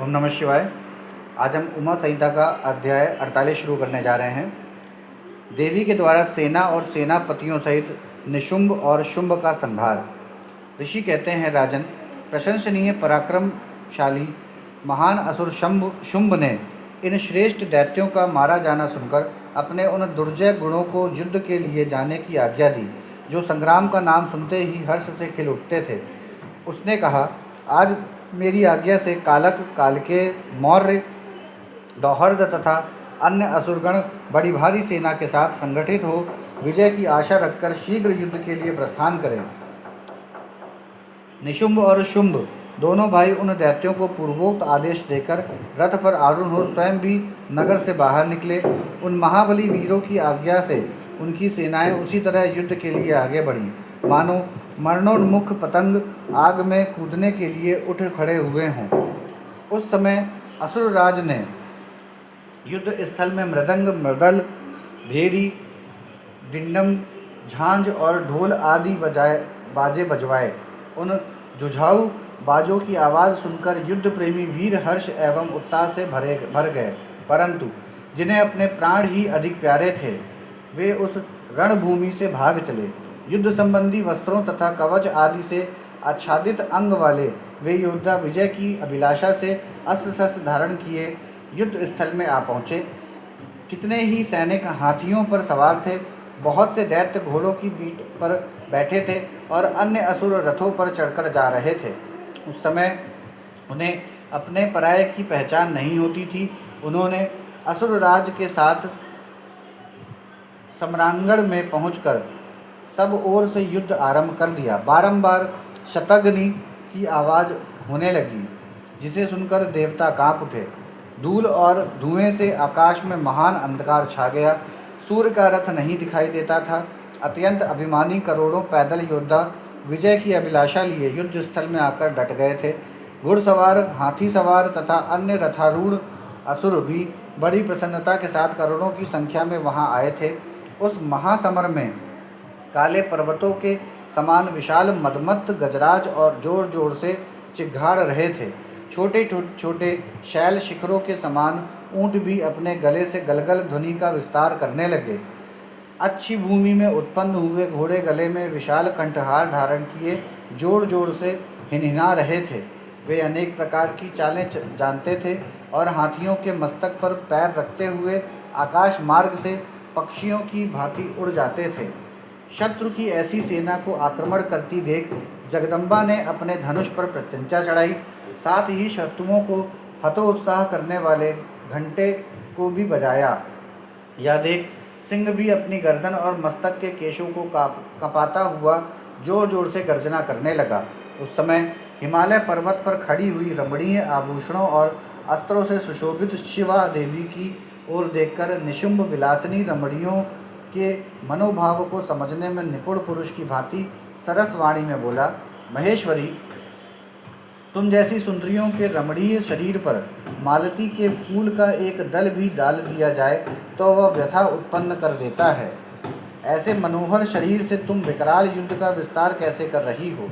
ओम नमः शिवाय। आज हम उमा संहिता का अध्याय 48 शुरू करने जा रहे हैं। देवी के द्वारा सेना और सेनापतियों सहित निशुंभ और शुंभ का संहार। ऋषि कहते हैं, राजन, प्रशंसनीय पराक्रमशाली महान असुर शुंभ ने इन श्रेष्ठ दैत्यों का मारा जाना सुनकर अपने उन दुर्जय गुणों को युद्ध के लिए जाने की आज्ञा दी, जो संग्राम का नाम सुनते ही हर्ष से खिल उठते थे। उसने कहा, आज मेरी आज्ञा से कालक, कालके, मौर्य, दौहर्द तथा अन्य असुरगण बड़ी भारी सेना के साथ संगठित हो विजय की आशा रखकर शीघ्र युद्ध के लिए प्रस्थान करें। निशुंभ और शुंभ दोनों भाई उन दैत्यों को पूर्वोक्त आदेश देकर रथ पर आरूढ़ हो स्वयं भी नगर से बाहर निकले। उन महाबली वीरों की आज्ञा से उनकी सेनाएं उसी तरह युद्ध के लिए आगे बढ़ीं, मानो मरणोन्मुख पतंग आग में कूदने के लिए उठ खड़े हुए हों। उस समय असुरराज ने युद्ध स्थल में मृदंग, मृदल, भेरी, डिंडम, झांझ और ढोल आदि बाजे बजवाए। उन जुझाऊ बाजों की आवाज़ सुनकर युद्ध प्रेमी वीर हर्ष एवं उत्साह से भर गए, परंतु जिन्हें अपने प्राण ही अधिक प्यारे थे वे उस रणभूमि से भाग चले। युद्ध संबंधी वस्त्रों तथा कवच आदि से आच्छादित अंग वाले वे योद्धा विजय की अभिलाषा से अस्त्र शस्त्र धारण किए युद्ध स्थल में आ पहुँचे। कितने ही सैनिक हाथियों पर सवार थे, बहुत से दैत्य घोड़ों की पीठ पर बैठे थे और अन्य असुर रथों पर चढ़कर जा रहे थे। उस समय उन्हें अपने पराये की पहचान नहीं होती थी। उन्होंने असुरराज के साथ सम्रांगण में पहुंचकर सब ओर से युद्ध आरंभ कर दिया। बारंबार शतघ्नि की आवाज़ होने लगी, जिसे सुनकर देवता कांप उठे। धूल और धुएं से आकाश में महान अंधकार छा गया। सूर्य का रथ नहीं दिखाई देता था। अत्यंत अभिमानी करोड़ों पैदल योद्धा विजय की अभिलाषा लिए युद्ध स्थल में आकर डट गए थे। घुड़सवार, हाथी सवार तथा अन्य रथारूढ़ असुर भी बड़ी प्रसन्नता के साथ करोड़ों की संख्या में वहां आए थे। उस महासमर में काले पर्वतों के समान विशाल मदमत्त गजराज और जोर जोर से चिघाड़ रहे थे। छोटे छोटे शैल शिखरों के समान ऊंट भी अपने गले से गलगल ध्वनि का विस्तार करने लगे। अच्छी भूमि में उत्पन्न हुए घोड़े गले में विशाल कंठहार धारण किए जोर जोर से हिनहिना रहे थे। वे अनेक प्रकार की चालें जानते थे और हाथियों के मस्तक पर पैर रखते हुए आकाश मार्ग से पक्षियों की भांति उड़ जाते थे। शत्रु की ऐसी सेना को आक्रमण करती देख जगदम्बा ने अपने धनुष पर प्रत्यंचा चढ़ाई। साथ ही शत्रुओं को हतोत्साह करने वाले घंटे को भी बजाया। यह देख सिंह भी अपनी गर्दन और मस्तक के केशों को कपाता हुआ जोर जोर से गर्जना करने लगा। उस समय हिमालय पर्वत पर खड़ी हुई रमणीय आभूषणों और अस्त्रों से सुशोभित शिवा देवी की ओर देखकर निशुंभ विलासिनी रमणियों के मनोभाव को समझने में निपुण पुरुष की भांति सरस वाणी में बोला, महेश्वरी, तुम जैसी सुंदरियों के रमणीय शरीर पर मालती के फूल का एक दल भी डाल दिया जाए तो वह व्यथा उत्पन्न कर देता है। ऐसे मनोहर शरीर से तुम विकराल युद्ध का विस्तार कैसे कर रही हो।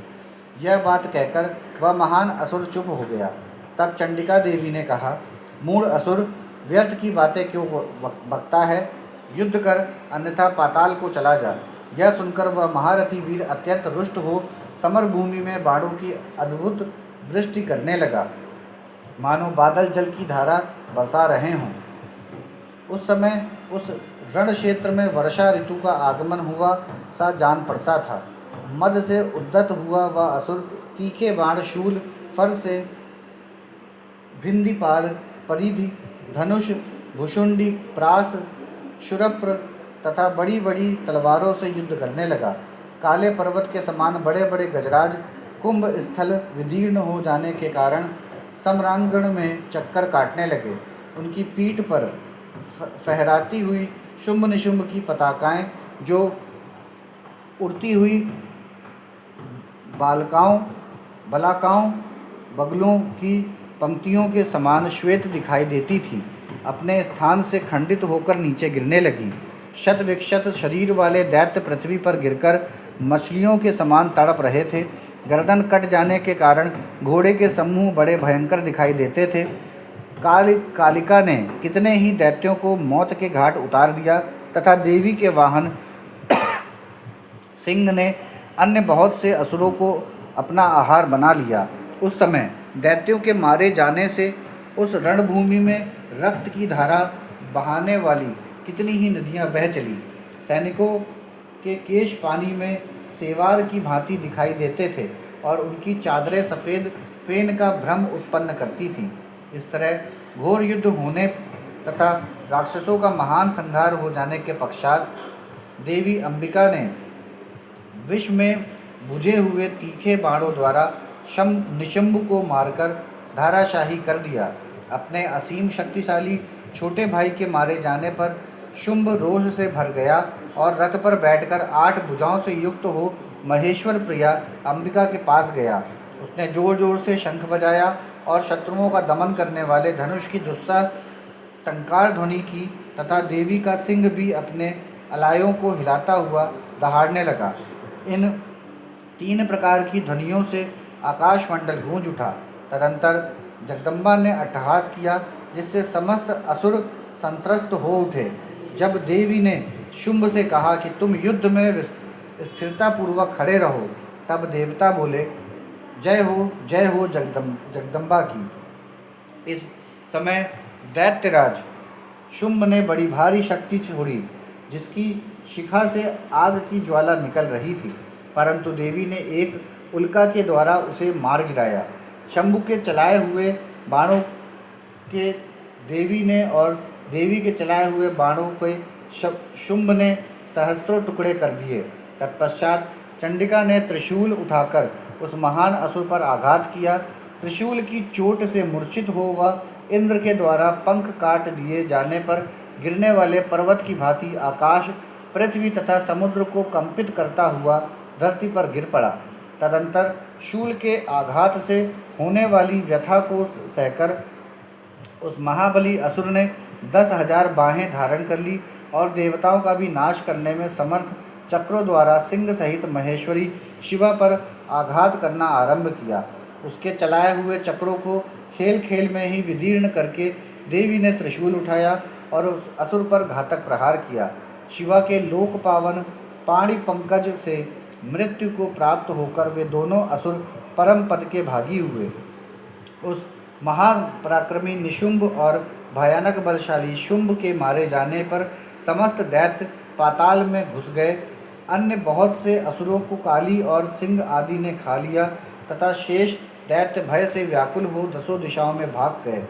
यह बात कहकर वह महान असुर चुप हो गया। तब चंडिका देवी ने कहा, मूढ़ असुर, व्यर्थ की बातें क्यों बकता है। युद्ध कर, अन्यथा पाताल को चला जा। यह सुनकर वह महारथी वीर अत्यंत रुष्ट हो समर भूमि में बाणों की अद्भुत वृष्टि करने लगा, मानो बादल जल की धारा बरसा रहे हों। उस समय उस रण क्षेत्र में वर्षा ऋतु का आगमन हुआ सा जान पड़ता था। मद से उद्यत हुआ वह असुर तीखे बाण, शूल, फर से भिंदीपाल, परिधि, धनुष, भुषुंडी, प्रास, शुरप्र तथा बड़ी बड़ी तलवारों से युद्ध करने लगा। काले पर्वत के समान बड़े बड़े गजराज कुंभ स्थल विदीर्ण हो जाने के कारण सम्रांगण में चक्कर काटने लगे। उनकी पीठ पर फहराती हुई शुंभ निशुंभ की पताकाएं, जो उड़ती हुई बलाकाओं बगलों की पंक्तियों के समान श्वेत दिखाई देती थी, अपने स्थान से खंडित होकर नीचे गिरने लगी। शत विक्षत शरीर वाले दैत्य पृथ्वी पर गिरकर मछलियों के समान तड़प रहे थे। गर्दन कट जाने के कारण घोड़े के समूह बड़े भयंकर दिखाई देते थे। कालिका ने कितने ही दैत्यों को मौत के घाट उतार दिया तथा देवी के वाहन सिंह ने अन्य बहुत से असुरों को अपना आहार बना लिया। उस समय दैत्यों के मारे जाने से उस रणभूमि में रक्त की धारा बहाने वाली कितनी ही नदियां बह चली। सैनिकों के केश पानी में सेवार की भांति दिखाई देते थे और उनकी चादरें सफ़ेद फेन का भ्रम उत्पन्न करती थीं। इस तरह घोर युद्ध होने तथा राक्षसों का महान संहार हो जाने के पश्चात देवी अंबिका ने विष में बुझे हुए तीखे बाणों द्वारा निशंभु को मारकर धाराशाही कर दिया। अपने असीम शक्तिशाली छोटे भाई के मारे जाने पर शुंभ रोष से भर गया और रथ पर बैठकर 8 भुजाओं से युक्त हो महेश्वर प्रिया अंबिका के पास गया। उसने जोर जोर से शंख बजाया और शत्रुओं का दमन करने वाले धनुष की दुस्सह टंकार ध्वनि की तथा देवी का सिंह भी अपने अलायों को हिलाता हुआ दहाड़ने लगा। इन 3 प्रकार की ध्वनियों से आकाशमंडल गूंज उठा। तदंतर जगदम्बा ने अट्टहास किया जिससे समस्त असुर संत्रस्त हो उठे। जब देवी ने शुंभ से कहा कि तुम युद्ध में स्थिरतापूर्वक खड़े रहो, तब देवता बोले, जय हो जगदम्बा की। इस समय दैत्यराज शुंभ ने बड़ी भारी शक्ति छोड़ी जिसकी शिखा से आग की ज्वाला निकल रही थी, परंतु देवी ने एक उल्का के द्वारा उसे मार गिराया। शंभु के चलाए हुए बाणों के देवी के चलाए हुए बाणों के शुंभ ने सहस्त्रों टुकड़े कर दिए। तत्पश्चात चंडिका ने त्रिशूल उठाकर उस महान असुर पर आघात किया। त्रिशूल की चोट से मूर्छित हो वह इंद्र के द्वारा पंख काट दिए जाने पर गिरने वाले पर्वत की भांति आकाश, पृथ्वी तथा समुद्र को कंपित करता हुआ धरती पर गिर पड़ा। तदंतर शूल के आघात से होने वाली व्यथा को सहकर उस महाबली असुर ने 10,000 बाहें धारण कर ली और देवताओं का भी नाश करने में समर्थ चक्रों द्वारा सिंह सहित महेश्वरी शिवा पर आघात करना आरंभ किया। उसके चलाए हुए चक्रों को खेल खेल में ही विदीर्ण करके देवी ने त्रिशूल उठाया और उस असुर पर घातक प्रहार किया। शिवा के लोक पावन पाणि पंकज से मृत्यु को प्राप्त होकर वे दोनों असुर परम पद के भागी हुए। उस महापराक्रमी निशुंभ और भयानक बलशाली शुंभ के मारे जाने पर समस्त दैत्य पाताल में घुस गए। अन्य बहुत से असुरों को काली और सिंह आदि ने खा लिया तथा शेष दैत्य भय से व्याकुल हो 10 दिशाओं में भाग गए।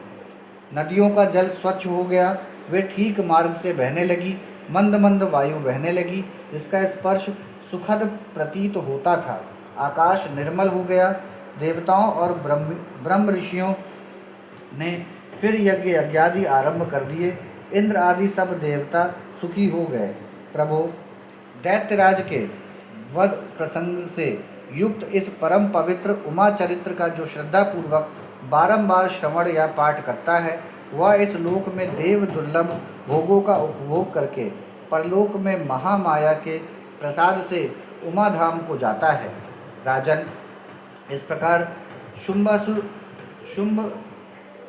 नदियों का जल स्वच्छ हो गया, वे ठीक मार्ग से बहने लगी। मंद मंद वायु बहने लगी जिसका स्पर्श सुखद प्रतीत होता था। आकाश निर्मल हो गया। देवताओं और ब्रह्म ऋषियों ने फिर यज्ञ यज्ञादि आरंभ कर दिए। इंद्र आदि सब देवता सुखी हो गए। प्रभो, दैत्यराज के वध प्रसंग से युक्त इस परम पवित्र उमा चरित्र का जो श्रद्धापूर्वक बारंबार श्रवण या पाठ करता है, वह इस लोक में देव दुर्लभ भोगों का उपभोग करके परलोक में महामाया के प्रसाद से उमाधाम को जाता है। राजन, इस प्रकार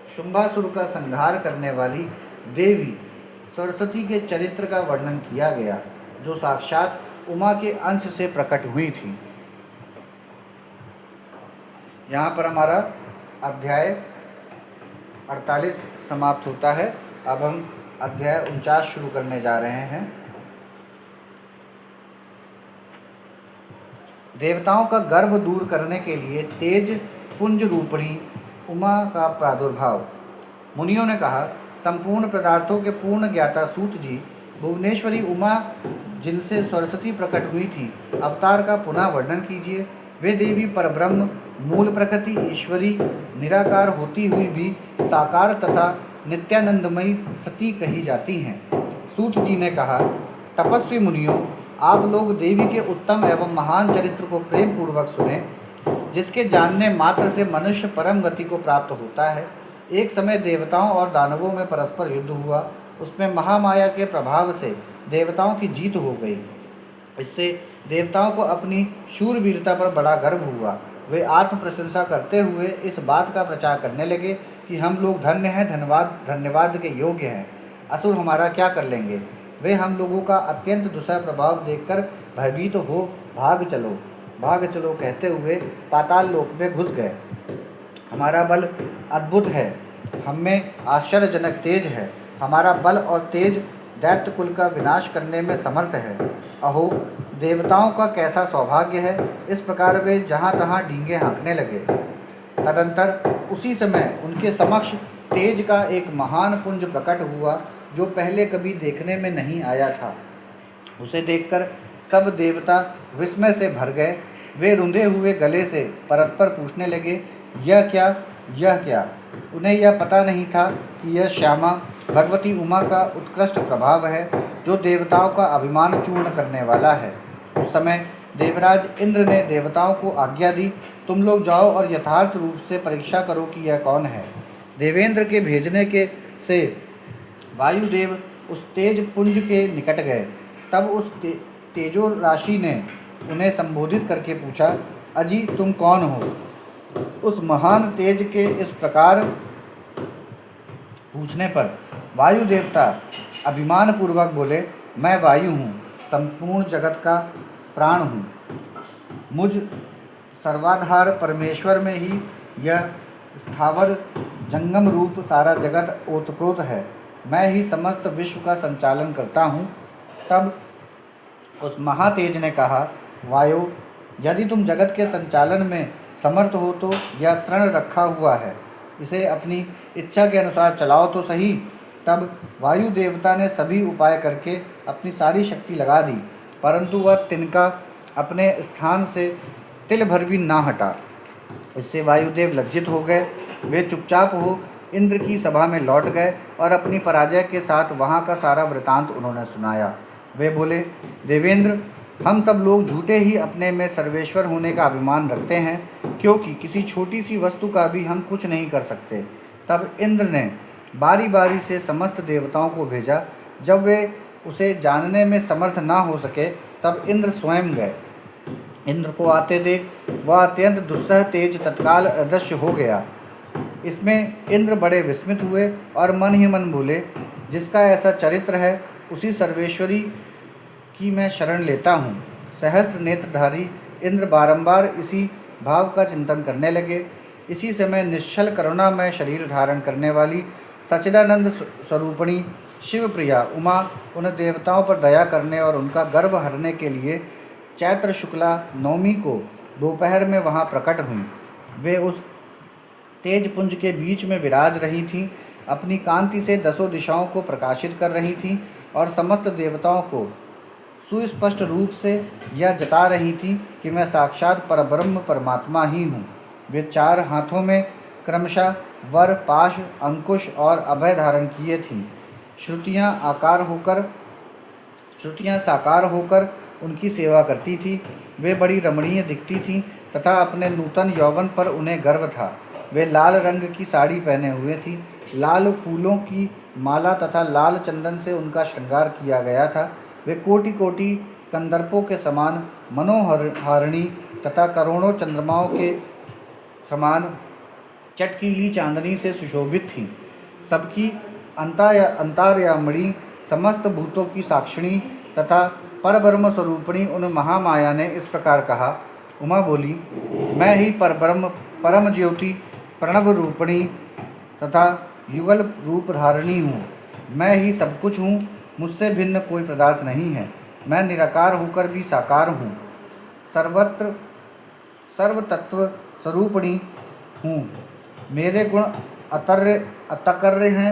शुंभासुर का संहार करने वाली देवी सरस्वती के चरित्र का वर्णन किया गया, जो साक्षात उमा के अंश से प्रकट हुई थी। यहाँ पर हमारा अध्याय 48 समाप्त होता है। अब हम अध्याय 49 शुरू करने जा रहे हैं। देवताओं का गर्व दूर करने के लिए तेज पुंज रूपिणी उमा का प्रादुर्भाव। मुनियों ने कहा, संपूर्ण पदार्थों के पूर्ण ज्ञाता सूत जी, भुवनेश्वरी उमा जिनसे सरस्वती प्रकट हुई थी, अवतार का पुनः वर्णन कीजिए। वे देवी परब्रह्म, मूल प्रकृति ईश्वरी, निराकार होती हुई भी साकार तथा नित्यानंदमयी सती कही जाती हैं। सूत जी ने कहा, तपस्वी मुनियों, आप लोग देवी के उत्तम एवं महान चरित्र को प्रेम पूर्वक सुने, जिसके जानने मात्र से मनुष्य परम गति को प्राप्त होता है। एक समय देवताओं और दानवों में परस्पर युद्ध हुआ। उसमें महामाया के प्रभाव से देवताओं की जीत हो गई। इससे देवताओं को अपनी शूरवीरता पर बड़ा गर्व हुआ वे आत्म प्रशंसा करते हुए इस बात का प्रचार करने लगे कि हम लोग धन्य हैं, धन्यवाद के योग्य हैं। असुर हमारा क्या कर लेंगे? वे हम लोगों का अत्यंत दुस्सह प्रभाव देखकर भयभीत हो भाग चलो कहते हुए पाताल लोक में घुस गए। हमारा बल अद्भुत है, हम में आश्चर्यजनक तेज है। हमारा बल और तेज दैत्य कुल का विनाश करने में समर्थ है। अहो, देवताओं का कैसा सौभाग्य है। इस प्रकार वे जहाँ तहाँ डींगे हाँकने लगे। तदंतर उसी समय उनके समक्ष तेज का एक महान पुंज प्रकट हुआ जो पहले कभी देखने में नहीं आया था। उसे देखकर सब देवता विस्मय से भर गए। वे रुंधे हुए गले से परस्पर पूछने लगे, यह क्या, यह क्या? उन्हें यह पता नहीं था कि यह श्यामा भगवती उमा का उत्कृष्ट प्रभाव है जो देवताओं का अभिमान चूर्ण करने वाला है। उस समय देवराज इंद्र ने देवताओं को आज्ञा दी, तुम लोग जाओ और यथार्थ रूप से परीक्षा करो कि यह कौन है। देवेंद्र के भेजने के से वायुदेव उस तेज पुंज के निकट गए। तब उस तेजो राशि ने उन्हें संबोधित करके पूछा, अजी तुम कौन हो? उस महान तेज के इस प्रकार पूछने पर वायु देवता अभिमान पूर्वक बोले, मैं वायु हूँ, संपूर्ण जगत का प्राण हूँ। मुझ सर्वाधार परमेश्वर में ही यह स्थावर जंगम रूप सारा जगत ओतप्रोत है। मैं ही समस्त विश्व का संचालन करता हूँ। तब उस महातेज ने कहा, वायु, यदि तुम जगत के संचालन में समर्थ हो तो यह तृण रखा हुआ है, इसे अपनी इच्छा के अनुसार चलाओ तो सही। तब वायु देवता ने सभी उपाय करके अपनी सारी शक्ति लगा दी, परंतु वह तिनका अपने स्थान से तिल भर भी ना हटा। इससे वायुदेव लज्जित हो गए। वे चुपचाप हो इंद्र की सभा में लौट गए और अपनी पराजय के साथ वहाँ का सारा वृतांत उन्होंने सुनाया। वे बोले, देवेंद्र, हम सब लोग झूठे ही अपने में सर्वेश्वर होने का अभिमान रखते हैं, क्योंकि किसी छोटी सी वस्तु का भी हम कुछ नहीं कर सकते। तब इंद्र ने बारी बारी से समस्त देवताओं को भेजा। जब वे उसे जानने में समर्थ ना हो सके तब इंद्र स्वयं गए। इंद्र को आते देख वह अत्यंत दुस्सह तेज तत्काल अदृश्य हो गया। इसमें इंद्र बड़े विस्मित हुए और मन ही मन बोले, जिसका ऐसा चरित्र है उसी सर्वेश्वरी की मैं शरण लेता हूँ। सहस्त्र नेत्रधारी इंद्र बारंबार इसी भाव का चिंतन करने लगे। इसी समय निश्चल करुणा में शरीर धारण करने वाली सच्चिदानंद स्वरूपिणी शिवप्रिया उमा उन देवताओं पर दया करने और उनका गर्भ हरने के लिए चैत्र शुक्ला नवमी को दोपहर में वहाँ प्रकट हुई। वे उस तेज पुंज के बीच में विराज रही थीं, अपनी कांति से दसों दिशाओं को प्रकाशित कर रही थीं और समस्त देवताओं को सुस्पष्ट रूप से यह जता रही थीं कि मैं साक्षात परब्रह्म परमात्मा ही हूँ। वे चार हाथों में क्रमशः वर, पाश, अंकुश और अभय धारण किए थीं। श्रुतियाँ साकार होकर उनकी सेवा करती थी। वे बड़ी रमणीय दिखती थीं तथा अपने नूतन यौवन पर उन्हें गर्व था। वे लाल रंग की साड़ी पहने हुए थी। लाल फूलों की माला तथा लाल चंदन से उनका श्रृंगार किया गया था। वे कोटि कोटि कंदर्पों के समान मनोहारिणी तथा करोड़ों चंद्रमाओं के समान चटकीली चांदनी से सुशोभित थीं। सबकी अंतर्यामिणी, समस्त भूतों की साक्षिणी तथा परब्रह्म स्वरूपिणी उन महामाया ने इस प्रकार कहा। उमा बोली, मैं ही परब्रह्म परम ज्योति प्रणव रूपिणी तथा युगल रूप धारिणी हूँ। मैं ही सब कुछ हूँ, मुझसे भिन्न कोई पदार्थ नहीं है। मैं निराकार होकर भी साकार हूँ, सर्वत्र सर्वतत्व स्वरूपिणी हूँ। मेरे गुण अतर्क्य हैं।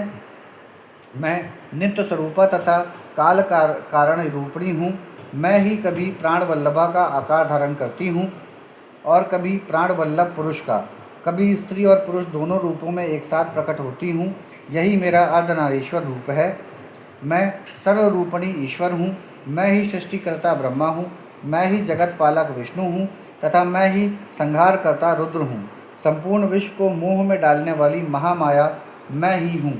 मैं नित्य स्वरूपा तथा काल कारण रूपिणी हूँ। मैं ही कभी प्राण वल्लभा का आकार धारण करती हूँ और कभी प्राण वल्लभ पुरुष का, कभी स्त्री और पुरुष दोनों रूपों में एक साथ प्रकट होती हूँ। यही मेरा अर्धनारीश्वर रूप है। मैं सर्वरूपिणी ईश्वर हूँ। मैं ही सृष्टिकर्ता ब्रह्मा हूँ। मैं ही जगत पालक विष्णु हूँ तथा मैं ही संहारकर्ता रुद्र हूँ। संपूर्ण विश्व को मोह में डालने वाली महामाया मैं ही हूँ।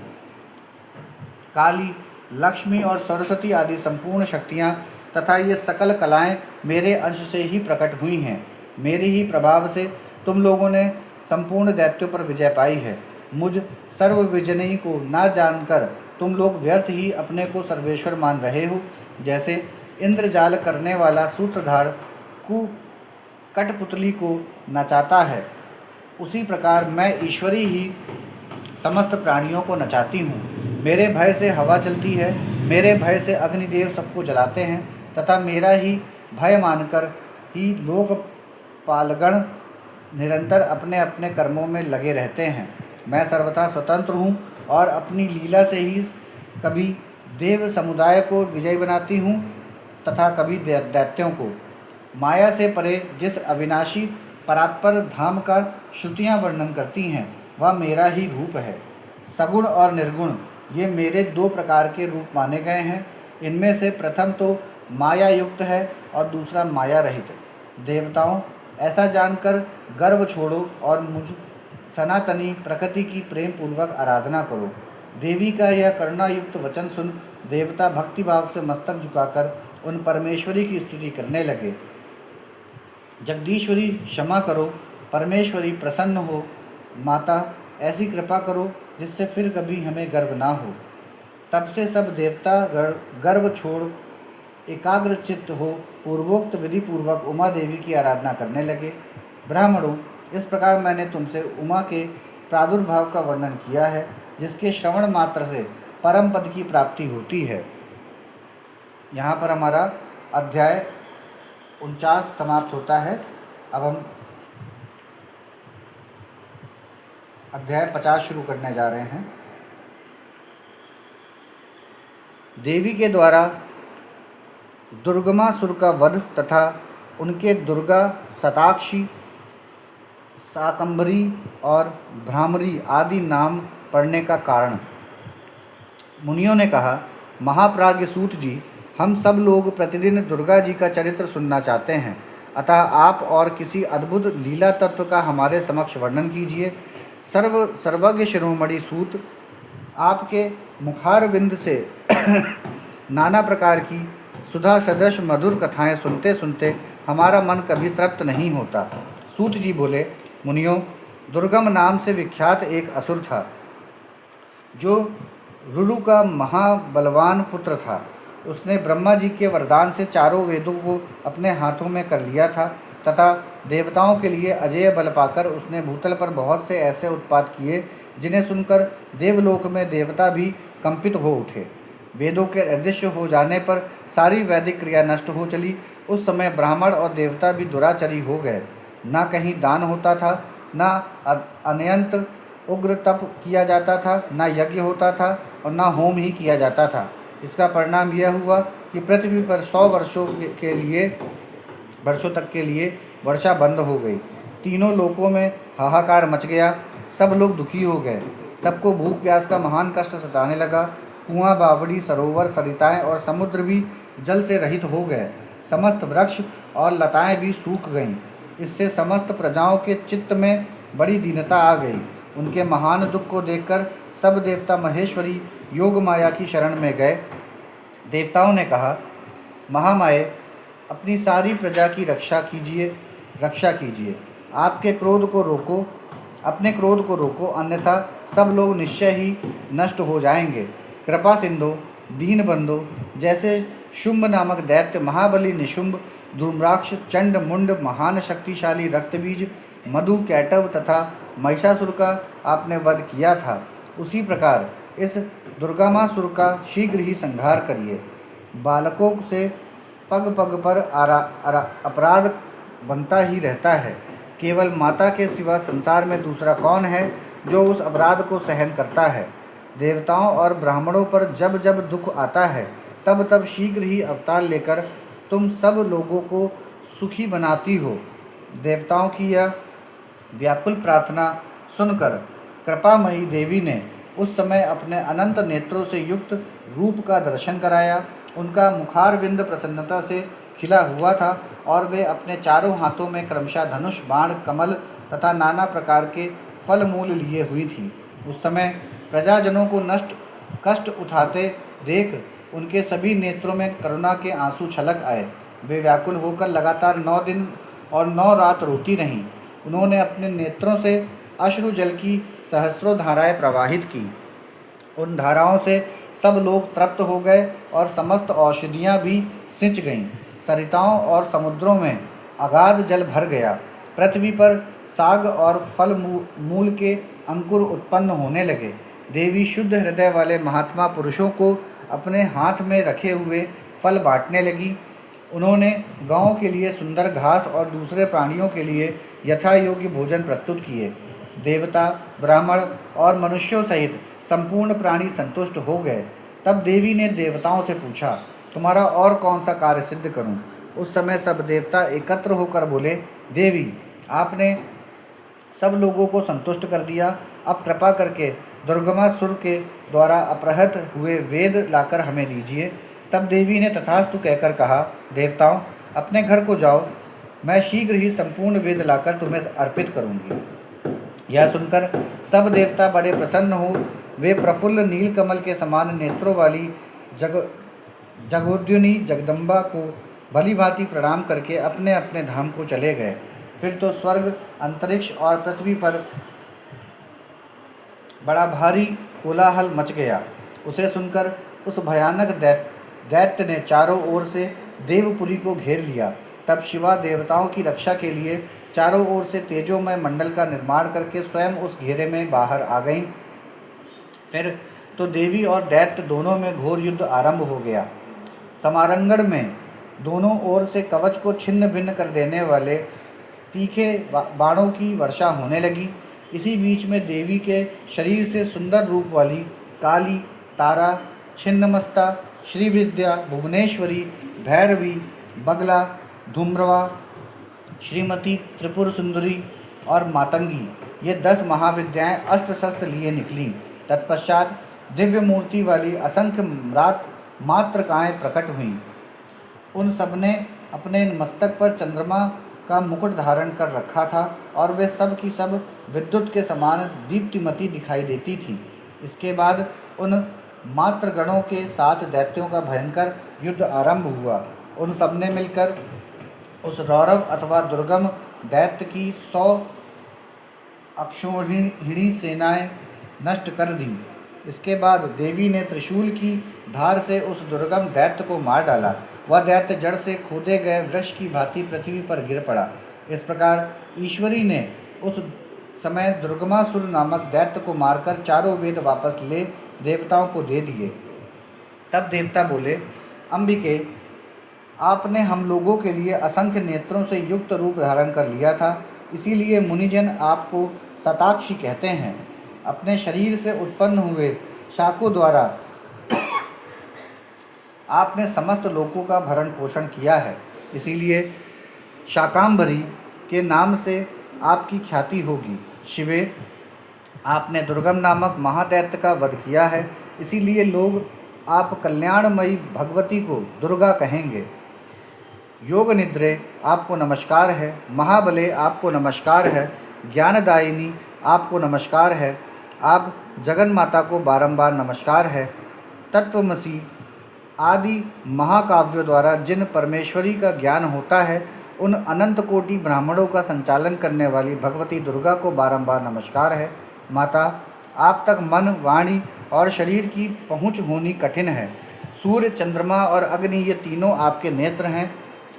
काली, लक्ष्मी और सरस्वती आदि संपूर्ण शक्तियाँ तथा ये सकल कलाएं मेरे अंश से ही प्रकट हुई हैं। मेरे ही प्रभाव से तुम लोगों ने संपूर्ण दैत्यों पर विजय पाई है। मुझ सर्वविजयी को ना जानकर तुम लोग व्यर्थ ही अपने को सर्वेश्वर मान रहे हो। जैसे इंद्रजाल करने वाला सूत्रधार कु कठपुतली को नचाता है, उसी प्रकार मैं ईश्वरी ही समस्त प्राणियों को नचाती हूँ। मेरे भय से हवा चलती है, मेरे भय से अग्निदेव सबको जलाते हैं, तथा मेरा ही भय मानकर ही लोकपालगण निरंतर अपने अपने कर्मों में लगे रहते हैं। मैं सर्वथा स्वतंत्र हूँ और अपनी लीला से ही कभी देव समुदाय को विजयी बनाती हूँ तथा कभी दैत्यों को। माया से परे जिस अविनाशी परात्पर धाम का श्रुतियाँ वर्णन करती हैं, वह मेरा ही रूप है। सगुण और निर्गुण ये मेरे दो प्रकार के रूप माने गए हैं। इनमें से प्रथम तो माया युक्त है और दूसरा माया रहित। देवताओं, ऐसा जानकर गर्व छोड़ो और मुझ सनातनी प्रकृति की प्रेम पूर्वक आराधना करो। देवी का यह करुणा युक्त वचन सुन देवता भक्तिभाव से मस्तक झुकाकर उन परमेश्वरी की स्तुति करने लगे। जगदीश्वरी क्षमा करो, परमेश्वरी प्रसन्न हो, माता ऐसी कृपा करो जिससे फिर कभी हमें गर्व ना हो। तब से सब देवता गर्व छोड़ एकाग्र चित्त हो पूर्वोक्त विधि पूर्वक उमा देवी की आराधना करने लगे। ब्राह्मणों, इस प्रकार मैंने तुमसे उमा के प्रादुर्भाव का वर्णन किया है, जिसके श्रवण मात्र से परम पद की प्राप्ति होती है। यहाँ पर हमारा अध्याय 49 समाप्त होता है। अब हम अध्याय 50 शुरू करने जा रहे हैं। देवी के द्वारा दुर्गमासुर का वध तथा उनके दुर्गा, शताक्षी, शाकंभरी और भ्रामरी आदि नाम पड़ने का कारण। मुनियों ने कहा, महाप्राज्य सूत जी, हम सब लोग प्रतिदिन दुर्गा जी का चरित्र सुनना चाहते हैं, अतः आप और किसी अद्भुत लीला तत्व का हमारे समक्ष वर्णन कीजिए। सर्वज्ञ शिरोमणि सूत, आपके मुखारविंद से नाना प्रकार की सुधा सदृश मधुर कथाएं सुनते सुनते हमारा मन कभी तृप्त नहीं होता। सूत जी बोले, मुनियों, दुर्गम नाम से विख्यात एक असुर था, जो रुरु का महाबलवान पुत्र था। उसने ब्रह्मा जी के वरदान से चारों वेदों को अपने हाथों में कर लिया था तथा देवताओं के लिए अजेय बल पाकर उसने भूतल पर बहुत से ऐसे उत्पात किए जिन्हें सुनकर देवलोक में देवता भी कंपित हो उठे। वेदों के अदृश्य हो जाने पर सारी वैदिक क्रिया नष्ट हो चली। उस समय ब्राह्मण और देवता भी दुराचारी हो गए। ना कहीं दान होता था, ना अनंत उग्र तप किया जाता था, ना यज्ञ होता था और ना होम ही किया जाता था। इसका परिणाम यह हुआ कि पृथ्वी पर 100 वर्षों तक के लिए वर्षा बंद हो गई। तीनों लोकों में हाहाकार मच गया। सब लोग दुखी हो गए। सबको भूख प्यास का महान कष्ट सताने लगा। कुआं, बावड़ी, सरोवर, सरिताएं और समुद्र भी जल से रहित हो गए। समस्त वृक्ष और लताएं भी सूख गईं। इससे समस्त प्रजाओं के चित्त में बड़ी दीनता आ गई। उनके महान दुख को देखकर सब देवता महेश्वरी योग माया की शरण में गए। देवताओं ने कहा, महामाये, अपनी सारी प्रजा की रक्षा कीजिए। आपके क्रोध को रोको, अपने क्रोध को रोको, अन्यथा सब लोग निश्चय ही नष्ट हो जाएंगे। कृपा सिंधु, दीन बंधु, जैसे शुंभ नामक दैत्य, महाबली निशुंभ, धूम्राक्ष, चंड, मुंड, महान शक्तिशाली रक्तबीज, मधु, कैटव तथा महिषासुर का आपने वध किया था, उसी प्रकार इस दुर्गामासुर का शीघ्र ही संहार करिए। बालकों से पग पग पर अपराध बनता ही रहता है। केवल माता के सिवा संसार में दूसरा कौन है जो उस अपराध को सहन करता है। देवताओं और ब्राह्मणों पर जब जब दुख आता है, तब तब शीघ्र ही अवतार लेकर तुम सब लोगों को सुखी बनाती हो। देवताओं की यह व्याकुल प्रार्थना सुनकर कृपामयी देवी ने उस समय अपने अनंत नेत्रों से युक्त रूप का दर्शन कराया। उनका मुखारविंद प्रसन्नता से खिला हुआ था और वे अपने चारों हाथों में क्रमशः धनुष, बाण, कमल तथा नाना प्रकार के फल मूल लिए हुई थी। उस समय प्रजाजनों को कष्ट उठाते देख उनके सभी नेत्रों में करुणा के आंसू छलक आए। वे व्याकुल होकर लगातार 9 दिन और 9 रात रोती रहीं। उन्होंने अपने नेत्रों से अश्रु जल की सहस्रों धाराएं प्रवाहित की। उन धाराओं से सब लोग तृप्त हो गए और समस्त औषधियाँ भी सिंच गईं। सरिताओं और समुद्रों में अगाध जल भर गया। पृथ्वी पर साग और फल मूल के अंकुर उत्पन्न होने लगे। देवी शुद्ध हृदय वाले महात्मा पुरुषों को अपने हाथ में रखे हुए फल बांटने लगी। उन्होंने गांवों के लिए सुंदर घास और दूसरे प्राणियों के लिए यथा योग्य भोजन प्रस्तुत किए। देवता, ब्राह्मण और मनुष्यों सहित संपूर्ण प्राणी संतुष्ट हो गए। तब देवी ने देवताओं से पूछा, तुम्हारा और कौन सा कार्य सिद्ध करूं? उस समय सब देवता एकत्र होकर बोले, देवी, आपने सब लोगों को संतुष्ट कर दिया। अब कृपा करके दुर्गमासुर के द्वारा अपहृत हुए वेद लाकर हमें दीजिए। तब देवी ने तथास्तु कहकर कहा, देवताओं, अपने घर को जाओ, मैं शीघ्र ही संपूर्ण वेद लाकर तुम्हें अर्पित करूंगी। यह सुनकर सब देवता बड़े प्रसन्न हो वे प्रफुल्ल नीलकमल के समान नेत्रों वाली जगोद्युनी जगदम्बा को भली भांति प्रणाम करके अपने अपने धाम को चले गए। फिर तो स्वर्ग, अंतरिक्ष और पृथ्वी पर बड़ा भारी कोलाहल मच गया। उसे सुनकर उस भयानक दैत्य ने चारों ओर से देवपुरी को घेर लिया। तब शिवा देवताओं की रक्षा के लिए चारों ओर से तेजोमय मंडल का निर्माण करके स्वयं उस घेरे में बाहर आ गईं। फिर तो देवी और दैत्य दोनों में घोर युद्ध आरंभ हो गया। समारंगण में दोनों ओर से कवच को छिन्न भिन्न कर देने वाले तीखे बाणों की वर्षा होने लगी। इसी बीच में देवी के शरीर से सुंदर रूप वाली काली, तारा, छिन्नमस्ता, श्रीविद्या, भुवनेश्वरी, भैरवी, बगला, धूम्रवा, श्रीमती, त्रिपुर सुंदरी और मातंगी, ये 10 महाविद्याएं अस्त्र शस्त्र लिए निकलीं। तत्पश्चात दिव्य मूर्ति वाली असंख्य मातृकाएं प्रकट हुईं। उन सब ने अपने मस्तक पर चंद्रमा का मुकुट धारण कर रखा था और वे सब की सब विद्युत के समान दीप्तिमती दिखाई देती थीं। इसके बाद उन मातृगणों के साथ दैत्यों का भयंकर युद्ध आरंभ हुआ। उन सब ने मिलकर उस रौरव अथवा दुर्गम दैत्य की 100 अक्षौहिणी सेनाएं नष्ट कर दी। इसके बाद देवी ने त्रिशूल की धार से उस दुर्गम दैत्य को मार डाला। वह दैत्य जड़ से खोदे गए वृक्ष की भांति पृथ्वी पर गिर पड़ा। इस प्रकार ईश्वरी ने उस समय दुर्गमासुर नामक दैत्य को मारकर चारों वेद वापस ले देवताओं को दे दिए। तब देवता बोले, अंबिके, आपने हम लोगों के लिए असंख्य नेत्रों से युक्त रूप धारण कर लिया था, इसीलिए मुनिजन आपको शताक्षी कहते हैं। अपने शरीर से उत्पन्न हुए शाकों द्वारा आपने समस्त लोकों का भरण पोषण किया है, इसीलिए शाकांबरी के नाम से आपकी ख्याति होगी। शिवे, आपने दुर्गम नामक महादैत्य का वध किया है, इसीलिए लोग आप कल्याणमयी भगवती को दुर्गा कहेंगे। योग निद्रे, आपको नमस्कार है। महाबले, आपको नमस्कार है। ज्ञानदायिनी, आपको नमस्कार है। आप जगन माता को बारंबार नमस्कार है। तत्वमसी आदि महाकाव्यों द्वारा जिन परमेश्वरी का ज्ञान होता है, उन अनंत कोटि ब्राह्मणों का संचालन करने वाली भगवती दुर्गा को बारंबार नमस्कार है। माता, आप तक मन, वाणी और शरीर की पहुँच होनी कठिन है। सूर्य, चंद्रमा और अग्नि, ये तीनों आपके नेत्र हैं।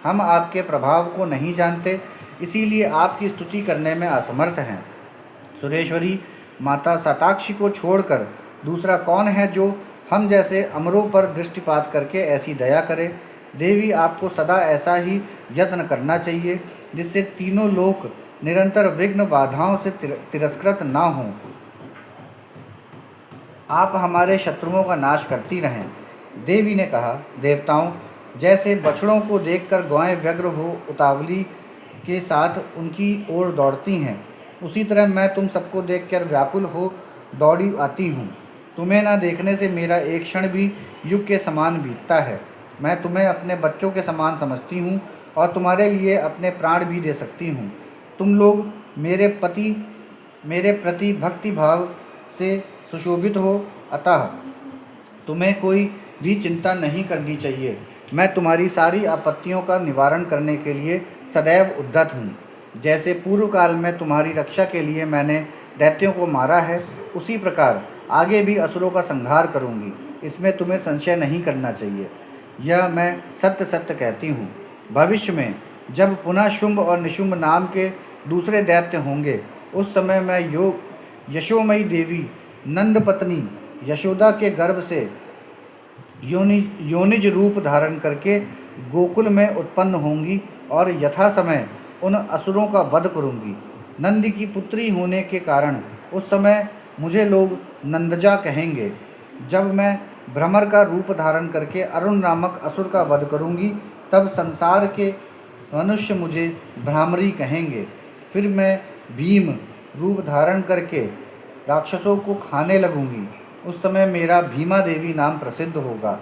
हम आपके प्रभाव को नहीं जानते, इसीलिए आपकी स्तुति करने में असमर्थ हैं। सुरेश्वरी, माता शताक्षी को छोड़कर दूसरा कौन है जो हम जैसे अमरों पर दृष्टिपात करके ऐसी दया करे? देवी, आपको सदा ऐसा ही यत्न करना चाहिए जिससे तीनों लोक निरंतर विघ्न बाधाओं से तिरस्कृत ना हों। आप हमारे शत्रुओं का नाश करती रहें। देवी ने कहा, देवताओं, जैसे बछड़ों को देखकर गौएं व्यग्र हो उतावली के साथ उनकी ओर दौड़ती हैं, उसी तरह मैं तुम सबको देखकर व्याकुल हो दौड़ी आती हूँ। तुम्हें ना देखने से मेरा एक क्षण भी युग के समान बीतता है। मैं तुम्हें अपने बच्चों के समान समझती हूँ और तुम्हारे लिए अपने प्राण भी दे सकती हूँ। तुम लोग मेरे प्रति भक्ति भाव से सुशोभित हो, अतः तुम्हें कोई भी चिंता नहीं करनी चाहिए। मैं तुम्हारी सारी आपत्तियों का निवारण करने के लिए सदैव उद्यत हूँ। जैसे पूर्व काल में तुम्हारी रक्षा के लिए मैंने दैत्यों को मारा है, उसी प्रकार आगे भी असुरों का संहार करूंगी। इसमें तुम्हें संशय नहीं करना चाहिए। यह मैं सत्य सत्य कहती हूँ। भविष्य में जब पुनः शुंभ और निशुंभ नाम के दूसरे दैत्य होंगे, उस समय मैं यशोमयी देवी नंद पत्नी यशोदा के गर्भ से योनिज रूप धारण करके गोकुल में उत्पन्न होंगी और यथा समय उन असुरों का वध करूंगी। नंद की पुत्री होने के कारण उस समय मुझे लोग नंदजा कहेंगे। जब मैं भ्रमर का रूप धारण करके अरुण नामक असुर का वध करूंगी, तब संसार के मनुष्य मुझे भ्रामरी कहेंगे। फिर मैं भीम रूप धारण करके राक्षसों को खाने लगूंगी। उस समय मेरा भीमा देवी नाम प्रसिद्ध होगा।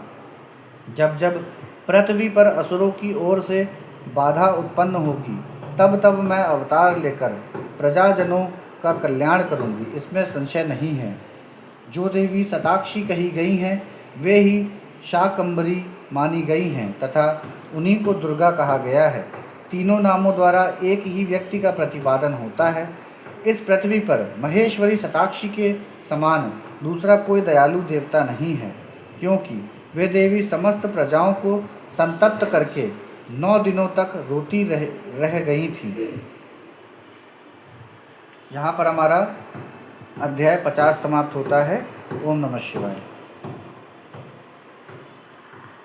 जब जब पृथ्वी पर असुरों की ओर से बाधा उत्पन्न होगी, तब तब मैं अवतार लेकर प्रजाजनों का कल्याण करूंगी, इसमें संशय नहीं है। जो देवी शताक्षी कही गई हैं, वे ही शाकंभरी मानी गई हैं तथा उन्हीं को दुर्गा कहा गया है। तीनों नामों द्वारा एक ही व्यक्ति का प्रतिपादन होता है। इस पृथ्वी पर महेश्वरी शताक्षी के समान दूसरा कोई दयालु देवता नहीं है, क्योंकि वे देवी समस्त प्रजाओं को संतप्त करके 9 दिनों तक रोती रह गई थी। यहाँ पर हमारा अध्याय 50 समाप्त होता है। ओम नमः शिवाय।